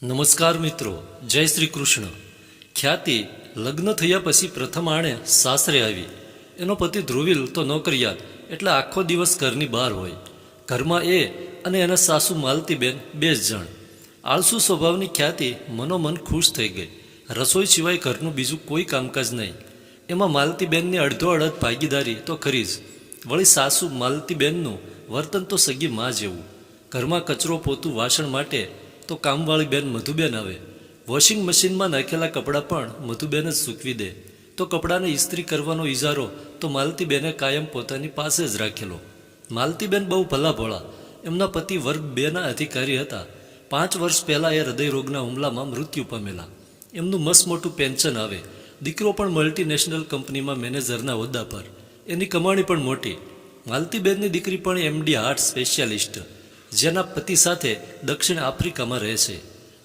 નમસ્કાર મિત્રો, જય શ્રી કૃષ્ણ. ખ્યાતિ લગ્ન થયા પછી પ્રથમ આણે સાસરે આવી. એનો પતિ ધ્રુવીલ તો નોકરિયાત, એટલે આખો દિવસ ઘરની બહાર હોય. ઘરમાં એ અને એના સાસુ માલતીબેન બે જ જણ. આળસુ સ્વભાવની ખ્યાતિ મનોમન ખુશ થઈ ગઈ. રસોઈ સિવાય ઘરનું બીજું કોઈ કામકાજ નહીં. એમાં માલતીબેનની અડધો અડધ ભાગીદારી તો ખરી જ. વળી સાસુ માલતીબેનનું વર્તન તો સગી માં જેવું. ઘરમાં કચરો પોતું વાસણ માટે તો કામવાળી બેન મધુબેન આવે. વોશિંગ મશીનમાં નાખેલા કપડાં પણ મધુબેન જ સૂકવી દે. તો કપડાને ઇસ્ત્રી કરવાનો ઇજારો તો માલતીબેને કાયમ પોતાની પાસે જ રાખેલો. માલતીબેન બહુ ભલા ભોળા. એમના પતિ વર્ગ 2ના અધિકારી હતા. 5 વર્ષ પહેલાં એ હૃદયરોગના હુમલામાં મૃત્યુ પામેલા. એમનું મસ્ત મોટું પેન્શન આવે. દીકરો પણ મલ્ટીનેશનલ કંપનીમાં મેનેજરના હોદ્દા પર. એની કમાણી પણ મોટી. માલતીબેનની દીકરી પણ એમડી હાર્ટ સ્પેશિયાલિસ્ટ, જેના પતિ સાથે દક્ષિણ આફ્રિકામાં રહે છે.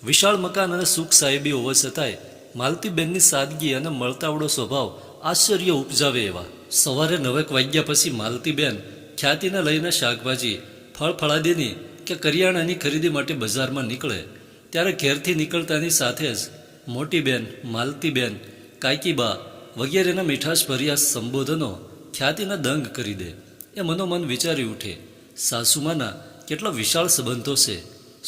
વિશાળ મકાન અને સુખ સાહેબી હોવા છતાંય માલતીબેનની સાદગી અને મળતાવડો સ્વભાવ આશ્ચર્ય ઉપજાવે એવા. સવારે 9 વાગ્યા પછી માલતીબેન ખ્યાતિને લઈને શાકભાજી, ફળફળાદીની કે કરિયાણાની ખરીદી માટે બજારમાં નીકળે. ત્યારે ઘેરથી નીકળતાની સાથે જ મોટી બેન, માલતીબેન, કાકીબા વગેરેના મીઠાશભર્યા સંબોધનો ખ્યાતિને દંગ કરી દે. એ મનોમન વિચારી ઉઠે, સાસુમાના કેટલા વિશાળ સંબંધો છે.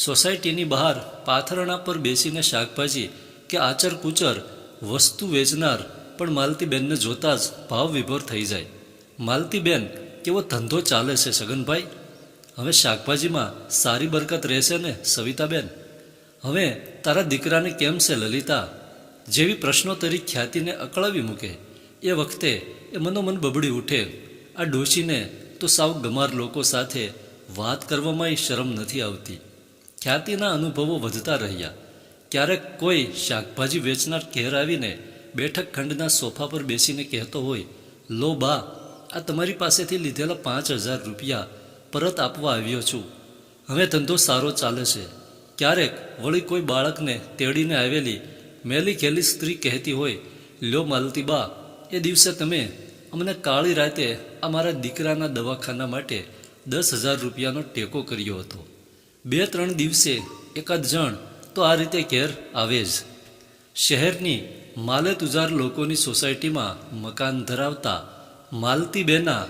સોસાયટીની બહાર પાથરણા પર બેસીને શાકભાજી કે આચર કૂચર વસ્તુ વેચનાર પણ માલતીબેનને જોતા જ ભાવ વિભોર થઈ જાય. માલતીબેન, કેવો ધંધો ચાલે છે સગનભાઈ? હવે શાકભાજીમાં સારી બરકત રહેશે ને સવિતાબેન? હવે તારા દીકરાને કેમ છે લલિતા? જેવી પ્રશ્નોત્તરી ખ્યાતિને અકળાવી મૂકે. એ વખતે એ મનોમન બબડી ઉઠે, આ ડોશીને તો સાવ ગમાર લોકો સાથે વાત કરવામાં શરમ નથી આવતી. ખ્યાતિના અનુભવો વધતા રહ્યા. ક્યારેક કોઈ શાકભાજી વેચનાર ઘેર આવીને બેઠક ખંડના સોફા પર બેસીને કહેતો હોય, લો બા, આ તમારી પાસેથી લીધેલા 5,000 રૂપિયા પરત આપવા આવ્યો છું. હવે ધંધો સારો ચાલે છે. ક્યારેક વળી કોઈ બાળકને તેડીને આવેલી મેલી ખેલી સ્ત્રી કહેતી હોય, લ્યો માલતી બા, એ દિવસે તમે અમને કાળી રાતે અમારા દીકરાના દવાખાના માટે 10,000 રૂપિયાનો ટેકો કર્યો હતો. 2-3 દિવસે એકાદ જણ તો આ રીતે ઘેર આવે જ. શહેરની માલેતુજાર લોકોની સોસાયટીમાં મકાન ધરાવતા માલતીબેનના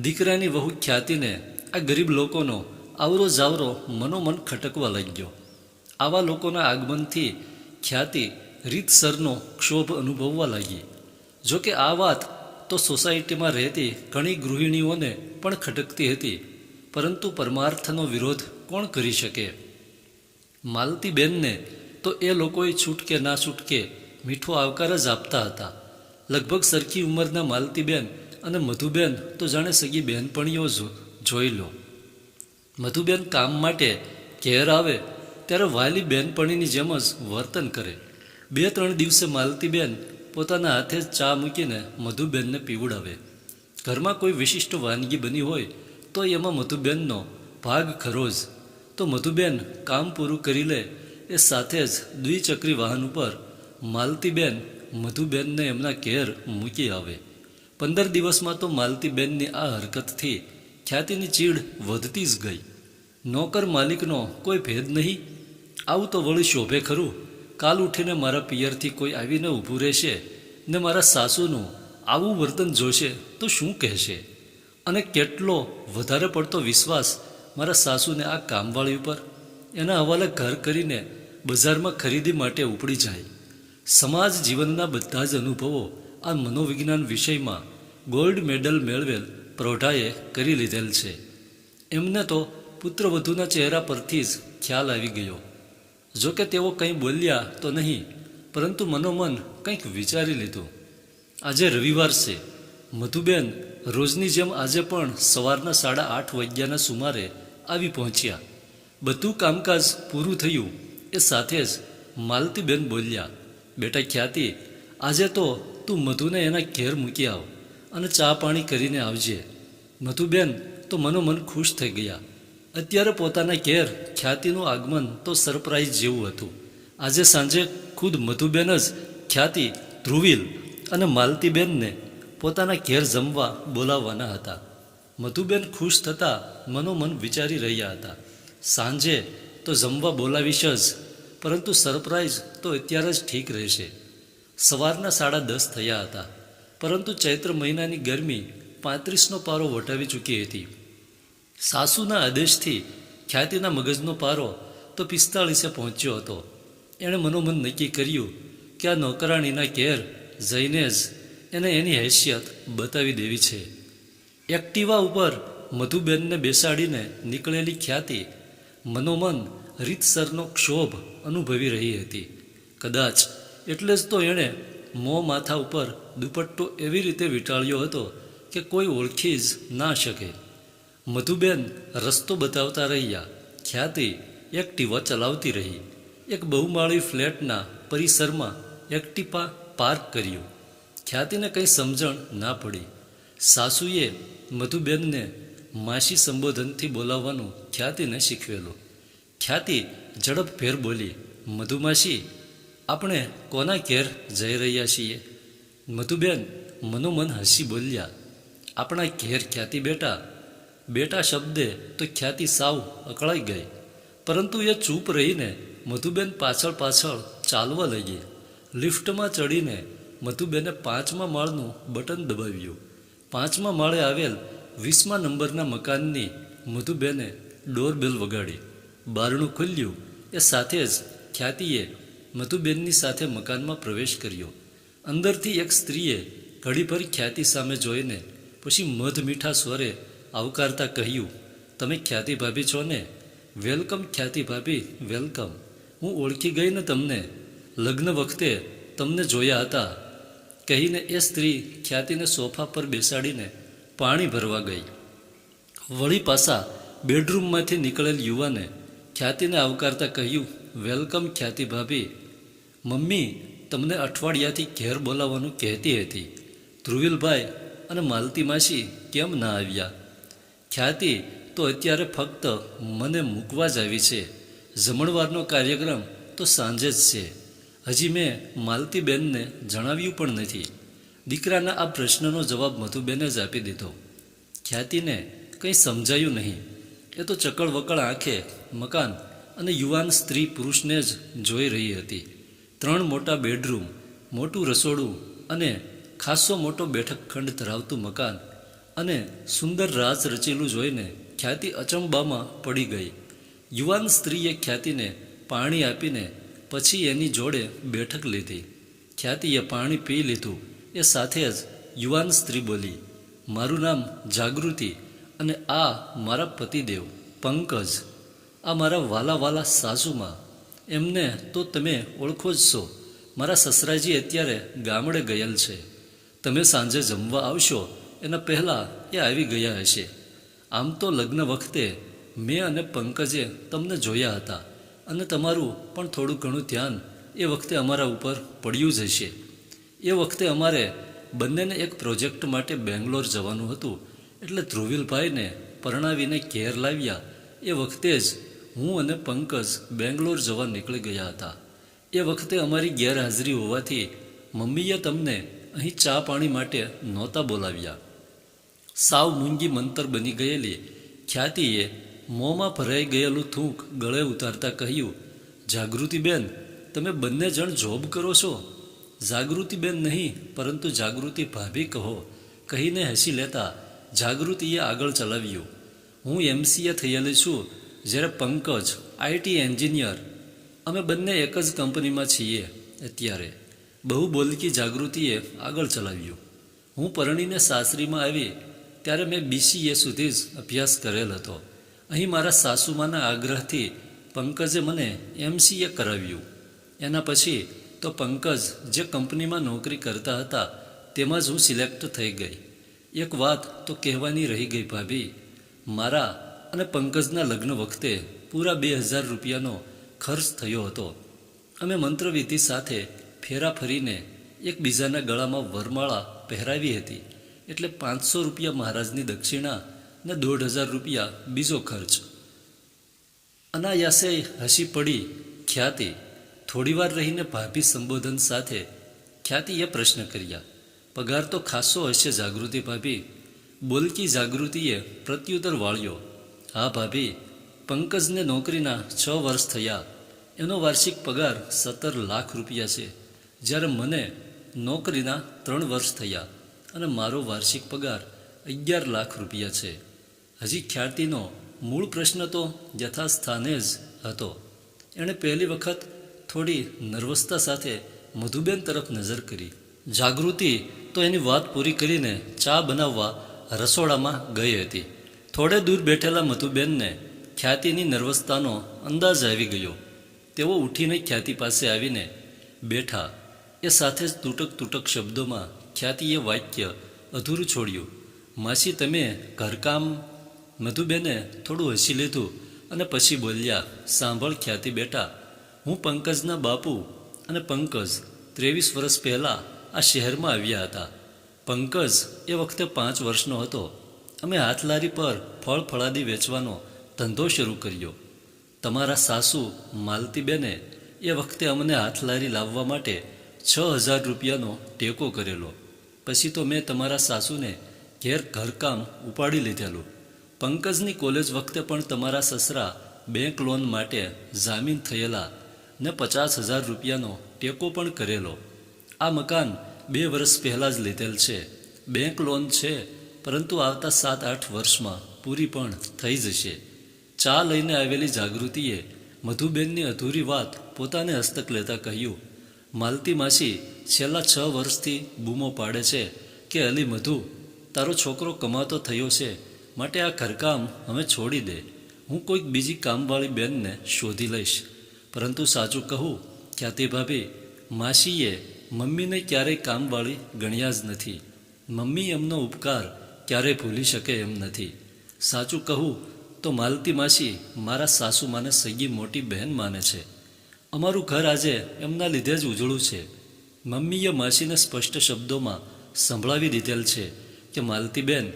દીકરાની વહુ ખ્યાતિને આ ગરીબ લોકોનો આવરો જાવરો મનોમન ખટકવા લાગ્યો. આવા લોકોના આગમનથી ખ્યાતિ રીતસરનો ક્ષોભ અનુભવવા લાગી. જોકે આ વાત તો સોસાયટીમાં રહેતી ઘણી ગૃહિણીઓને પણ ખટકતી હતી, પરંતુ પરમાર્થનો વિરોધ કોણ કરી શકે? માલતીબેનને તો એ લોકોએ છૂટકે ના છૂટકે મીઠો આવકાર જ આપતા હતા. લગભગ સરખી ઉંમરના માલતીબેન અને મધુબેન તો જાણે સગી બહેનપણીઓ જોઈ લો. મધુબેન કામ માટે ઘેર આવે ત્યારે વાલી બહેનપણીની જેમ જ વર્તન કરે. 2-3 દિવસે માલતીબેન પોતાના હાથે જ ચા મૂકીને મધુબેનને પીવડાવે. ઘરમાં કોઈ વિશિષ્ટ વાનગી બની હોય તો એમાં મધુબેનનો ભાગ ખરો જ. તો મધુબેન કામ પૂરું કરી લે એ સાથે જ દ્વિચક્રી વાહન ઉપર માલતીબેન મધુબેનને એમના ઘેર મૂકી આવે. 15 દિવસમાં તો માલતીબેનની આ હરકતથી ખ્યાતિની ચીડ વધતી જ ગઈ. નોકર માલિકનો કોઈ ભેદ નહીં? આવું તો વળી શોભે ખરું? કાલ ઉઠીને મારા પિયરથી કોઈ આવીને ઊભું રહેશે ને મારા સાસુનું આવું વર્તન જોશે તો શું કહેશે? અને કેટલો વધારે પડતો વિશ્વાસ મારા સાસુને આ કામવાળી ઉપર? એના હવાલે ઘર કરીને બજારમાં ખરીદી માટે ઉપડી જાય. સમાજ જીવનના બધા જ અનુભવો આ મનોવિજ્ઞાન વિષયમાં ગોલ્ડ મેડલ મેળવેલ પ્રૌઢાએ કરી લીધેલ છે. એમને તો પુત્રવધૂના ચહેરા પરથી જ ખ્યાલ આવી ગયો. જોકે તેઓ કંઈ બોલ્યા તો નહીં, પરંતુ મનોમન કંઈક વિચારી લીધું. આજે રવિવાર છે. મધુબેન રોજની જેમ આજે પણ સવારના 8:30 વાગ્યાના સુમારે આવી પહોંચ્યા. બધું કામકાજ પૂરું થયું એ સાથે જ માલતીબેન બોલ્યા, બેટા ખ્યાતિ, આજે તો તું મધુને એના ઘેર મૂકી આવ અને ચા પાણી કરીને આવજે. મધુબેન તો મનોમન ખુશ થઈ ગયા. અત્યારે પોતાના ઘેર ખ્યાતિનું આગમન તો સરપ્રાઈઝ જેવું હતું. આજે સાંજે ખુદ મધુબેન જ ખ્યાતિ, ધ્રુવીલ અને માલતીબેનને પોતાના ઘેર જમવા બોલાવવાના હતા. મધુબેન ખુશ થતાં મનોમન વિચારી રહ્યા હતા, સાંજે તો જમવા બોલાવીશ જ, પરંતુ સરપ્રાઈઝ તો અત્યારે જ ઠીક રહેશે. સવારના 10:30 થયા હતા, પરંતુ ચૈત્ર મહિનાની ગરમી 35નો પારો વટાવી ચૂકી હતી. સાસુના આદેશથી ખ્યાતિના મગજનો પારો તો 45એ પહોંચ્યો હતો. એણે મનોમન નક્કી કર્યું કે આ નોકરાણીના ઘેર જઈને જ એને એની હૈસિયત બતાવી દેવી છે. એક્ટિવા ઉપર મધુબેનને બેસાડીને નીકળેલી ખ્યાતિ મનોમન રીતસરનો ક્ષોભ અનુભવી રહી હતી. કદાચ એટલે જ તો એણે મોં માથા ઉપર દુપટ્ટો એવી રીતે વીંટાળ્યો હતો કે કોઈ ઓળખી જ ના શકે. મધુબેન રસ્તો બતાવતા રહ્યા. ખ્યાતિ એક્ટિવા ચલાવતી રહી. એક બહુમાળી ફ્લેટના પરિસરમાં એક્ટિવા પાર્ક કર્યું. ખ્યાતિને કંઈ સમજણ ના પડી. સાસુએ મધુબેનને માસી સંબોધનથી બોલાવવાનું ખ્યાતિને શીખવેલું. ખ્યાતિ ઝડપભેર બોલી, મધુમાસી, આપણે કોના ઘેર જઈ રહ્યા છીએ? મધુબેન મનોમન હસી બોલ્યા, આપણા ઘેર ખ્યાતિ બેટા. બેટા શબ્દે તો ખ્યાતિ સાવ અકળાઈ ગઈ, પરંતુ એ ચૂપ રહીને મધુબેન પાછળ પાછળ ચાલવા લાગી. લિફ્ટમાં ચડીને મધુબેને 5મા માળનું બટન દબાવ્યું. 5મા માળે આવેલ 20મા નંબરના મકાનની મધુબેને ડોરબેલ વગાડી. બારણું ખુલ્યું એ સાથે જ ખ્યાતિએ મધુબેનની સાથે મકાનમાં પ્રવેશ કર્યો. અંદરથી એક સ્ત્રીએ ઘડીભર ખ્યાતિ સામે જોઈને પછી મધ મીઠા સ્વરે આવકારતા કહ્યું, તમે ખ્યાતિ ભાભી છો ને? વેલકમ ખ્યાતિ ભાભી, વેલકમ. હું ઓળખી ગઈ ને તમને. લગ્ન વખતે તમને જોયા હતા, કહીને એ સ્ત્રી ખ્યાતિને સોફા પર બેસાડીને પાણી ભરવા ગઈ. વળી પાછા બેડરૂમમાંથી નીકળેલ યુવાને ખ્યાતિને આવકારતા કહ્યું, વેલકમ ખ્યાતિ ભાભી. મમ્મી તમને અઠવાડિયાથી ઘેર બોલાવવાનું કહેતી હતી. ધ્રુવીલભાઈ અને માલતી માસી કેમ ના આવ્યા? ખ્યાતિ તો અત્યારે ફક્ત મને મૂકવા જ આવી છે. જમણવારનો કાર્યક્રમ તો સાંજે જ છે. હજી મેં માલતીબેનને જણાવ્યું પણ નથી. દીકરાના આ પ્રશ્નનો જવાબ મધુબેને જ આપી દીધો. ખ્યાતિને કંઈ સમજાયું નહીં. એ તો ચકળવકળ આંખે મકાન અને યુવાન સ્ત્રી પુરુષને જ જોઈ રહી હતી. 3 મોટા બેડરૂમ, મોટું રસોડું અને ખાસો મોટો બેઠક ખંડ ધરાવતું મકાન અને સુંદર રાસ રચેલું જોઈને ખ્યાતિ અચંબામાં પડી ગઈ. યુવાન સ્ત્રીએ ખ્યાતિને પાણી આપીને પછી એની જોડે બેઠક લીધી. ખ્યાતિએ પાણી પી લીધું એ સાથે જ યુવાન સ્ત્રી બોલી, મારું નામ જાગૃતિ અને આ મારા પતિદેવ પંકજ. આ મારા વાલા સાસુમાં. એમને તો તમે ઓળખો જ છો. મારા સસરાજી અત્યારે ગામડે ગયેલ છે. તમે સાંજે જમવા આવશો એના પહેલાં એ આવી ગયા હશે. આમ તો લગ્ન વખતે મેં અને પંકજે તમને જોયા હતા અને તમારું પણ થોડું ઘણું ધ્યાન એ વખતે અમારા ઉપર પડ્યું જ હશે. એ વખતે અમારે બંનેને એક પ્રોજેક્ટ માટે બેંગ્લોર જવાનું હતું, એટલે ધ્રુવીલભાઈને પરણાવીને ઘેર લાવ્યા. એ વખતે જ હું અને પંકજ બેંગ્લોર જવા નીકળી ગયા હતા. એ વખતે અમારી ગેરહાજરી હોવાથી મમ્મીએ તમને અહીં ચા પાણી માટે નહોતા બોલાવ્યા. સાવ મૂંગી મંતર બની ગયેલી ખ્યાતિએ મોંમાં ભરાઈ ગયેલું થૂંક ગળે ઉતારતા કહ્યું, જાગૃતિબેન, તમે બંને જણ જોબ કરો છો? જાગૃતિબેન નહીં, પરંતુ જાગૃતિ ભાભી કહો, કહીને હસી લેતા જાગૃતિએ આગળ ચલાવ્યું, હું MCA થયેલી છું, જ્યારે પંકજ IT એન્જિનિયર. અમે બંને એક જ કંપનીમાં છીએ અત્યારે. બહુ બોલકી જાગૃતિએ આગળ ચલાવ્યું, હું પરણીને સાસરીમાં આવી ત્યારે મેં BCA સુધી જ અભ્યાસ કરેલ હતો. અહીં મારા સાસુમાના આગ્રહથી પંકજે મને MCA કરાવ્યું. એના પછી તો પંકજ જે કંપનીમાં નોકરી કરતા હતા તેમાં જ હું સિલેક્ટ થઈ ગઈ. એક વાત તો કહેવાની રહી ગઈ ભાભી, મારા અને પંકજના લગ્ન વખતે પૂરા 2000 રૂપિયાનો ખર્ચ થયો હતો. અમે મંત્રવિધિ સાથે ફેરા ફરીને એકબીજાના ગળામાં વરમાળા પહેરાવી હતી. એટલે 500 રૂપિયા મહારાજની દક્ષિણા ને 1500 રૂપિયા બીજો ખર્ચ. અનાયાસે હસી પડી ખ્યાતિ. થોડીવાર રહીને ભાભી સંબોધન સાથે ખ્યાતિએ પ્રશ્ન કર્યા, પગાર તો ખાસો હશે જાગૃતિ ભાભી? બોલકી જાગૃતિએ પ્રત્યુત્તર વાળ્યો, હા ભાભી, પંકજને નોકરીના 6 વર્ષ થયા. એનો વાર્ષિક પગાર 17 લાખ રૂપિયા છે, જ્યારે મને નોકરીના 3 વર્ષ થયા અને મારો વાર્ષિક પગાર 11 લાખ રૂપિયા છે. હજી ખ્યાતિનો મૂળ પ્રશ્ન તો યથાસ્થાને જ હતો. એણે પહેલી વખત થોડી નર્વસતા સાથે મધુબેન તરફ નજર કરી. જાગૃતિ તો એની વાત પૂરી કરીને ચા બનાવવા રસોડામાં ગઈ હતી. થોડે દૂર બેઠેલા મધુબેનને ખ્યાતિની નર્વસતાનો અંદાજ આવી ગયો. તેઓ ઉઠીને ખ્યાતિ પાસે આવીને બેઠા. એ સાથે જ તૂટક શબ્દોમાં ખ્યાતિએ વાક્ય અધૂરું છોડ્યું. માસી, તમે ઘરકામ? મધુબેને થોડું હસી લીધું અને પછી બોલ્યા, સાંભળ ખ્યાતિ બેટા, હું પંકજના બાપુ, અને પંકજ 23 વર્ષ પહેલાં આ શહેરમાં આવ્યા હતા. પંકજ એ વખતે 5 વર્ષનો હતો. અમે હાથલારી પર ફળ ફળાદી વેચવાનો ધંધો શરૂ કર્યો. તમારા સાસુ માલતીબેને એ વખતે અમને હાથલારી લાવવા માટે 6,000 રૂપિયાનો ટેકો કરેલો. પછી તો મેં તમારા સાસુને ઘેર ઘરકામ ઉપાડી લીધેલું. પંકજની કોલેજ વખતે પણ તમારા સસરા બેંક લોન માટે જામીન થયેલા ને 50,000 રૂપિયાનો ટેકો પણ કરેલો. આ મકાન 2 વર્ષ પહેલાં જ લીધેલ છે. બેંક લોન છે, પરંતુ આવતા 7-8 વર્ષમાં પૂરી પણ થઈ જશે. ચા લઈને આવેલી જાગૃતિએ મધુબેનની અધૂરી વાત પોતાને હસ્તક લેતા કહ્યું, માલતી માસી છેલ્લા 6 વર્ષથી બૂમો પાડે છે કે અલી મધુ, તારો છોકરો કમાતો થયો છે, માટે આ ઘરકામ હવે છોડી દે. હું કોઈક બીજી કામવાળી બેનને શોધી લઈશ. પરંતુ સાચું કહું ખ્યાતિ ભાભી, માસીએ મમ્મીને ક્યારેય કામવાળી ગણ્યા જ નથી. મમ્મી એમનો ઉપકાર ક્યારેય ભૂલી શકે એમ નથી. સાચું કહું તો માલતી માસી મારા સાસુમાને સગી મોટી બહેન માને છે. અમારું ઘર આજે એમના લીધે જ ઉજળું છે. મમ્મીએ માસીને સ્પષ્ટ શબ્દોમાં સંભળાવી દીધેલ છે કે માલતીબેન,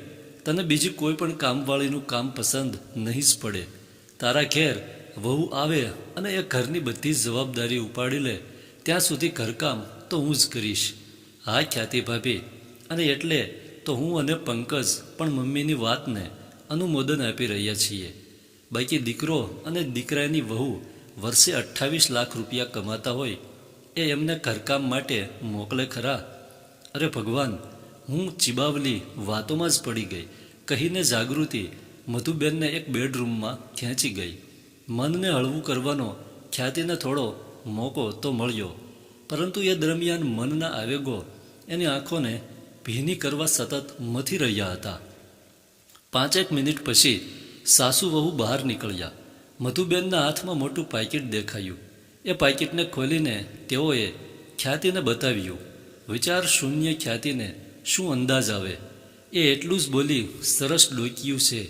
તને બીજી કોઈ પણ કામવાળીનું કામ પસંદ નહીં જ પડે. તારા ઘેર વહુ આવે અને એ ઘરની બધી જ જવાબદારી ઉપાડી લે ત્યાં સુધી ઘરકામ તો હું જ કરીશ. હા ખ્યાતિ ભાભી, અને એટલે તો હું અને પંકજ પણ મમ્મીની વાતને અનુમોદન આપી રહ્યા છીએ. બાકી દીકરો અને દીકરાની વહુ વર્ષે 28 લાખ રૂપિયા કમાતા હોય એ એમને ઘરકામ માટે મોકલે ખરા? અરે ભગવાન, હું ચીબાવલી વાતોમાં જ પડી ગઈ કહીને જાગૃતિ મધુબેનને એક બેડરૂમમાં ખેંચી ગઈ. મનને હળવું કરવાનો ખ્યાતિને થોડો મોકો તો મળ્યો, પરંતુ એ દરમિયાન મનના આવેગો એની આંખોને ભીની કરવા સતત મથી રહ્યા હતા. 5 મિનિટ પછી સાસુ વહુ બહાર નીકળ્યા. મધુબેનના હાથમાં મોટું પાકીટ દેખાયું. એ પાકીટને ખોલીને તેઓએ ખ્યાતિને બતાવ્યું. વિચાર શૂન્ય ખ્યાતિને શું અંદાજ આવે? એ એટલું જ બોલી, સરસ ડોક્યું છે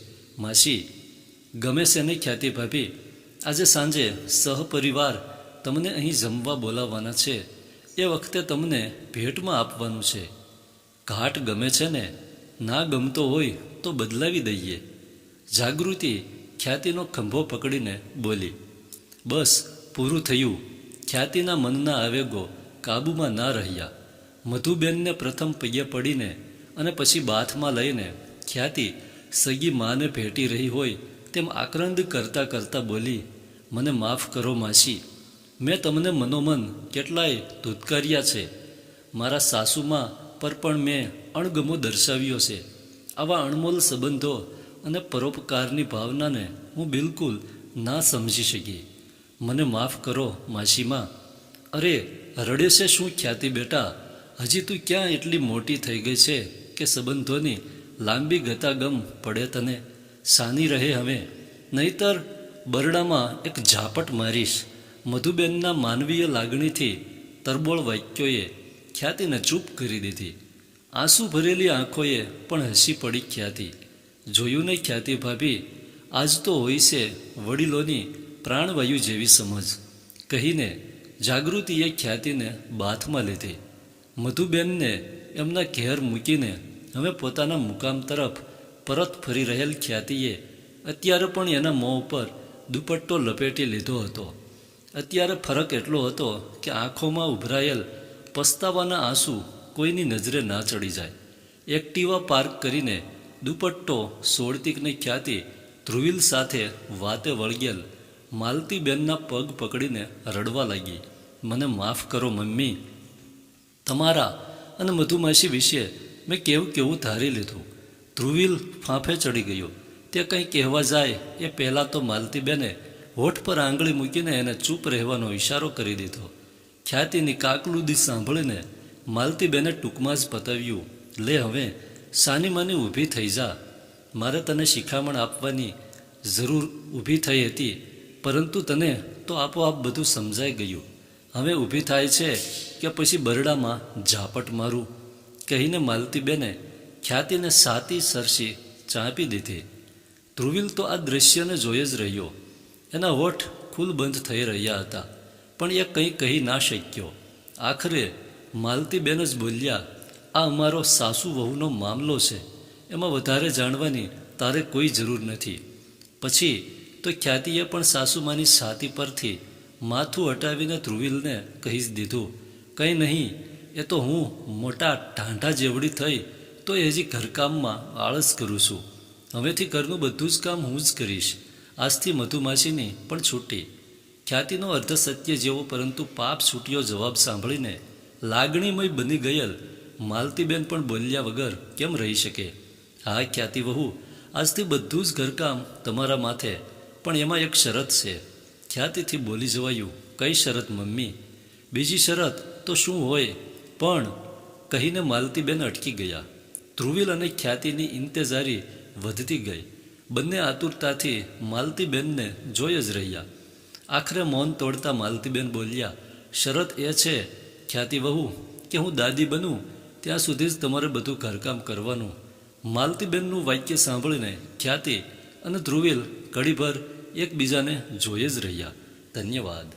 માસી. ગમે છે નહીં ખ્યાતિ ભાભી? આજે સાંજે સહપરિવાર તમને અહીં જમવા બોલાવવાના છે. એ વખતે તમને ભેટમાં આપવાનું છે. ઘાટ ગમે છે ને? ના ગમતો હોય તો બદલાવી દઈએ. જાગૃતિ ખ્યાતિનો ખંભો પકડીને બોલી. બસ પૂરું થયું. ખ્યાતિના મનના આવેગો કાબૂમાં ના રહ્યા. મધુબેનને પ્રથમ પૈયે પડીને અને પછી બાથમાં લઈને ખ્યાતિ સગી માને ભેટી રહી હોય તેમ આક્રંદ કરતાં કરતાં બોલી, મને માફ કરો માસી. મેં તમને મનોમન કેટલાય ધૂતકાર્યા છે. મારા સાસુમાં પર પણ મેં અણગમો દર્શાવ્યો છે. આવા અણમોલ સંબંધો અને પરોપકારની ભાવનાને હું બિલકુલ ના સમજી શકી. મને માફ કરો માસીમાં. અરે રડે છે શું ખ્યાતિ બેટા? હજી તું ક્યાં એટલી મોટી થઈ ગઈ છે કે સંબંધોની લાંબી ગતાગમ પડે તને? સાની રહે હવે, નહીતર બરડામાં એક ઝાપટ મારીશ. મધુબેનના માનવીય લાગણીથી તરબોળ વાક્યોએ ખ્યાતિને ચૂપ કરી દીધી. આંસુ ભરેલી આંખોએ પણ હસી પડી ખ્યાતિ. જોયું નહીં ખ્યાતિ ભાભી, આજ તો હોય છે વડીલોની પ્રાણવાયુ જેવી સમજ, કહીને જાગૃતિએ ખ્યાતિને બાથમાં લીધી. મધુબેનને એમના ઘેર મૂકીને હવે પોતાના મુકામ તરફ પરત ફરી રહેલ ખ્યાતિએ અત્યારે પણ એના મોં ઉપર દુપટ્ટો લપેટી લીધો હતો. અત્યારે ફરક એટલો હતો કે આંખોમાં ઉભરાયેલ પસ્તાવાના આંસુ કોઈની નજરે ના ચડી જાય. એક્ટિવા પાર્ક કરીને દુપટ્ટો સોળતીકની ખ્યાતિ ધ્રુવિલ સાથે વાતે વળગેલ માલતીબેનના પગ પકડીને રડવા લાગી. મને માફ કરો મમ્મી, તમારા અને મધુમાસી વિશે મેં કેવું ધારી લીધું. ધ્રુવીલ ફાંફે ચડી ગયો. તે કંઈ કહેવા જાય એ પહેલાં તો માલતીબેને હોઠ પર આંગળી મૂકીને એને ચૂપ રહેવાનો ઈશારો કરી દીધો. ખ્યાતિની કાકલુદી સાંભળીને માલતીબેને ટૂંકમાં જ પતાવ્યું, લે હવે સાની માની ઊભી થઈ જા. મારે તને શિખામણ આપવાની જરૂર ઊભી થઈ હતી, પરંતુ તને તો આપોઆપ બધું સમજાઈ ગયું. હવે ઊભી થાય છે કે પછી બરડામાં ઝાપટ મારું, કહીને માલતીબેને ખ્યાતિને સાતી સરસી ચાંપી દીધી. ધ્રુવીલ તો આ દૃશ્યને જોઈ જ રહ્યો. એના હોઠ ખુલબંધ થઈ રહ્યા હતા, પણ એ કંઈ કહી ના શક્યો. આખરે માલતીબેન જ બોલ્યા, આ અમારો સાસુ વહુનો મામલો છે, એમાં વધારે જાણવાની તારે કોઈ જરૂર નથી. પછી તો ખ્યાતિએ પણ સાસુમાની છાતી પરથી માથું હટાવીને ધ્રુવીલને કહી જ દીધું, કંઈ નહીં, એ તો હું મોટા ઢાંઢા જેવડી થઈ તો એ હજી ઘરકામમાં આળસ કરું છું. હવેથી ઘરનું બધું જ કામ હું જ કરીશ. આજથી મધુમાસીની પણ છૂટી. ખ્યાતિનો અર્ધસત્ય જેવો પરંતુ પાપ છૂટ્યો જવાબ સાંભળીને લાગણીમય બની ગયેલ માલતીબેન પણ બોલ્યા વગર કેમ રહી શકે. હા ખ્યાતિ વહુ, આજથી બધું જ ઘરકામ તમારા માથે, પણ એમાં એક શરત છે. ખ્યાતિથી બોલી જવાયું, કઈ શરત મમ્મી? બીજી શરત તો શું હોય પણ, કહીને માલતીબેન અટકી ગયા. ધ્રુવીલ અને ખ્યાતિની ઇંતેજારી વધતી ગઈ. બંને આતુરતાથી માલતીબેનને જોઈ જ રહ્યા. આખરે મૌન તોડતા માલતીબેન બોલ્યા, શરત એ છે ખ્યાતિ વહુ કે હું દાદી બનું ત્યાં સુધી જ તમારે બધું ઘરકામ કરવાનું. માલતીબેનનું વાક્ય સાંભળીને ખ્યાતિ અને ધ્રુવીલ ઘડીભર એકબીજાને જોઈ જ રહ્યા. ધન્યવાદ.